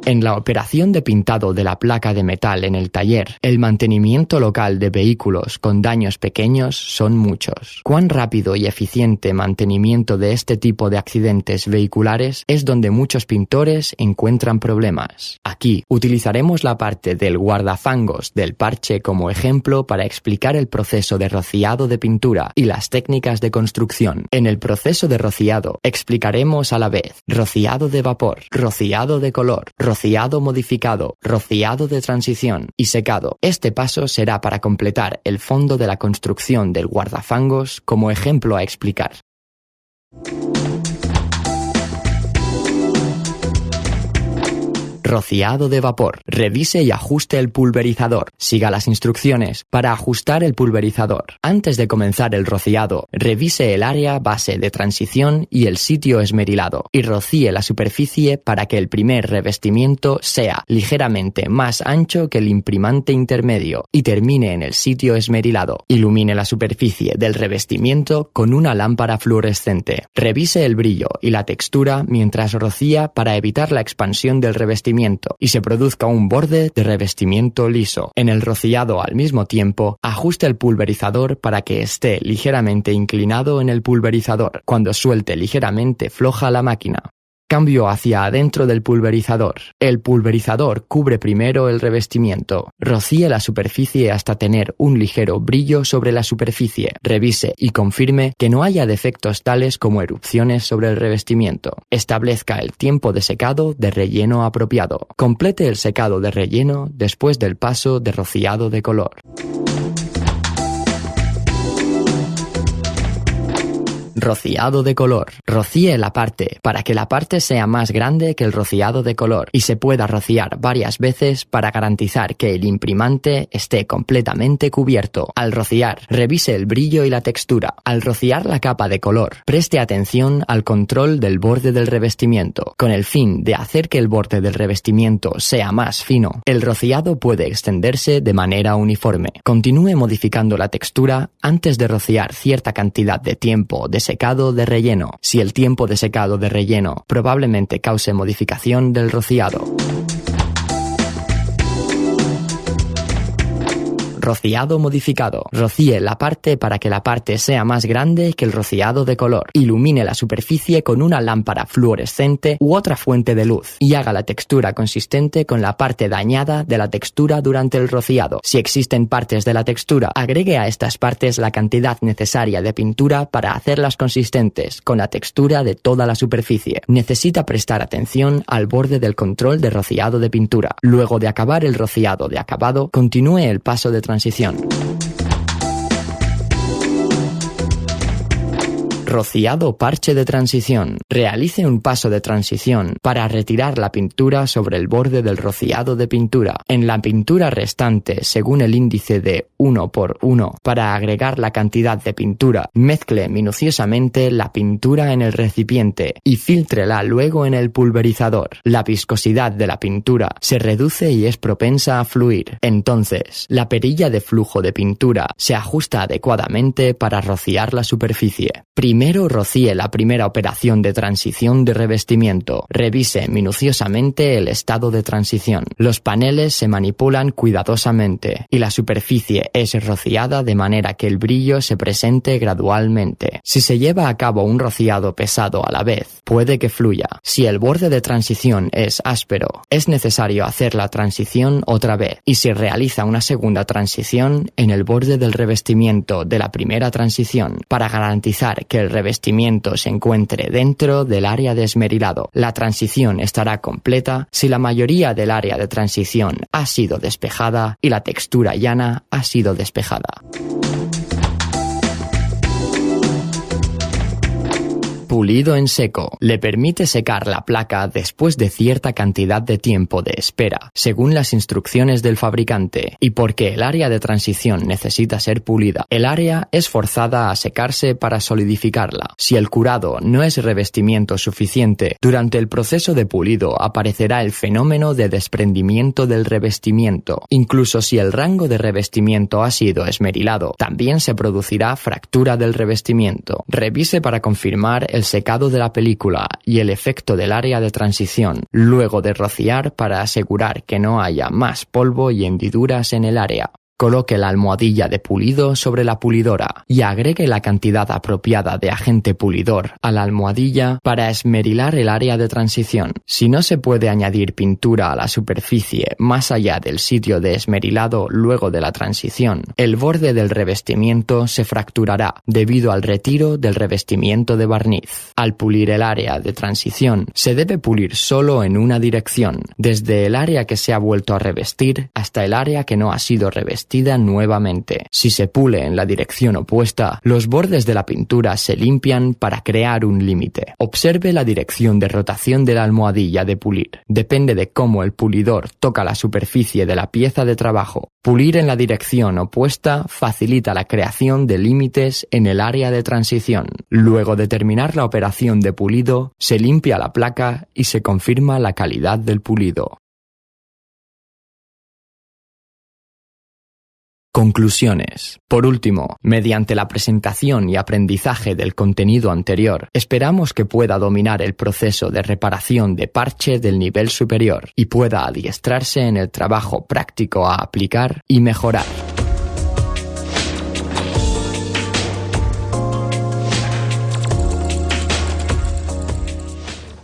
En la operación de pintado de la placa de metal en el taller, el mantenimiento local de vehículos con daños pequeños son muchos. Cuán rápido y eficiente mantenimiento de este tipo de accidentes vehiculares es donde muchos pintores encuentran problemas. Aquí utilizaremos la parte del guardafangos del parche como ejemplo para explicar el proceso de rociado de pintura y las técnicas de construcción. En el proceso de rociado explicaremos a la vez rociado de vapor, rociado de color, rociado modificado, rociado de transición y secado. Este paso será para completar el fondo de la construcción del guardafangos como ejemplo a explicar. Rociado de vapor. Revise y ajuste el pulverizador. Siga las instrucciones para ajustar el pulverizador. Antes de comenzar el rociado, revise el área base de transición y el sitio esmerilado y rocíe la superficie para que el primer revestimiento sea ligeramente más ancho que el imprimante intermedio y termine en el sitio esmerilado. Ilumine la superficie del revestimiento con una lámpara fluorescente. Revise el brillo y la textura mientras rocía para evitar la expansión del revestimiento y se produzca un borde de revestimiento liso. En el rociado al mismo tiempo, ajuste el pulverizador para que esté ligeramente inclinado en el pulverizador. Cuando suelte ligeramente floja la máquina. Cambio hacia adentro del pulverizador. El pulverizador cubre primero el revestimiento. Rocíe la superficie hasta tener un ligero brillo sobre la superficie. Revise y confirme que no haya defectos tales como erupciones sobre el revestimiento. Establezca el tiempo de secado de relleno apropiado. Complete el secado de relleno después del paso de rociado de color. Rociado de color. Rocíe la parte para que la parte sea más grande que el rociado de color y se pueda rociar varias veces para garantizar que el imprimante esté completamente cubierto. Al rociar, revise el brillo y la textura. Al rociar la capa de color, preste atención al control del borde del revestimiento, con el fin de hacer que el borde del revestimiento sea más fino. El rociado puede extenderse de manera uniforme. Continúe modificando la textura antes de rociar cierta cantidad de tiempo de secado de relleno. Si el tiempo de secado de relleno probablemente cause modificación del rociado. Rociado modificado. Rocíe la parte para que la parte sea más grande que el rociado de color. Ilumine la superficie con una lámpara fluorescente u otra fuente de luz y haga la textura consistente con la parte dañada de la textura durante el rociado. Si existen partes de la textura, agregue a estas partes la cantidad necesaria de pintura para hacerlas consistentes con la textura de toda la superficie. Necesita prestar atención al borde del control de rociado de pintura. Luego de acabar el rociado de acabado, continúe el paso de transición. Rociado parche de transición. Realice un paso de transición para retirar la pintura sobre el borde del rociado de pintura. En la pintura restante, según el índice de 1:1, para agregar la cantidad de pintura, mezcle minuciosamente la pintura en el recipiente y fíltrela luego en el pulverizador. La viscosidad de la pintura se reduce y es propensa a fluir. Entonces, la perilla de flujo de pintura se ajusta adecuadamente para rociar la superficie. Primero rocíe la primera operación de transición de revestimiento. Revise minuciosamente el estado de transición. Los paneles se manipulan cuidadosamente y la superficie es rociada de manera que el brillo se presente gradualmente. Si se lleva a cabo un rociado pesado a la vez, puede que fluya. Si el borde de transición es áspero, es necesario hacer la transición otra vez y se realiza una segunda transición en el borde del revestimiento de la primera transición para garantizar que el revestimiento se encuentre dentro del área de esmerilado. La transición estará completa si la mayoría del área de transición ha sido despejada y la textura llana ha sido despejada. Pulido en seco. Le permite secar la placa después de cierta cantidad de tiempo de espera, según las instrucciones del fabricante, y porque el área de transición necesita ser pulida. El área es forzada a secarse para solidificarla. Si el curado no es revestimiento suficiente, durante el proceso de pulido aparecerá el fenómeno de desprendimiento del revestimiento. Incluso si el rango de revestimiento ha sido esmerilado, también se producirá fractura del revestimiento. Revise para confirmar el secado de la película y el efecto del área de transición, luego de rociar para asegurar que no haya más polvo y hendiduras en el área. Coloque la almohadilla de pulido sobre la pulidora y agregue la cantidad apropiada de agente pulidor a la almohadilla para esmerilar el área de transición. Si no se puede añadir pintura a la superficie más allá del sitio de esmerilado luego de la transición, el borde del revestimiento se fracturará debido al retiro del revestimiento de barniz. Al pulir el área de transición, se debe pulir solo en una dirección, desde el área que se ha vuelto a revestir hasta el área que no ha sido revestida nuevamente. Si se pule en la dirección opuesta, los bordes de la pintura se limpian para crear un límite. Observe la dirección de rotación de la almohadilla de pulir. Depende de cómo el pulidor toca la superficie de la pieza de trabajo. Pulir en la dirección opuesta facilita la creación de límites en el área de transición. Luego de terminar la operación de pulido, se limpia la placa y se confirma la calidad del pulido. Conclusiones. Por último, mediante la presentación y aprendizaje del contenido anterior, esperamos que pueda dominar el proceso de reparación de parche del nivel superior y pueda adiestrarse en el trabajo práctico a aplicar y mejorar.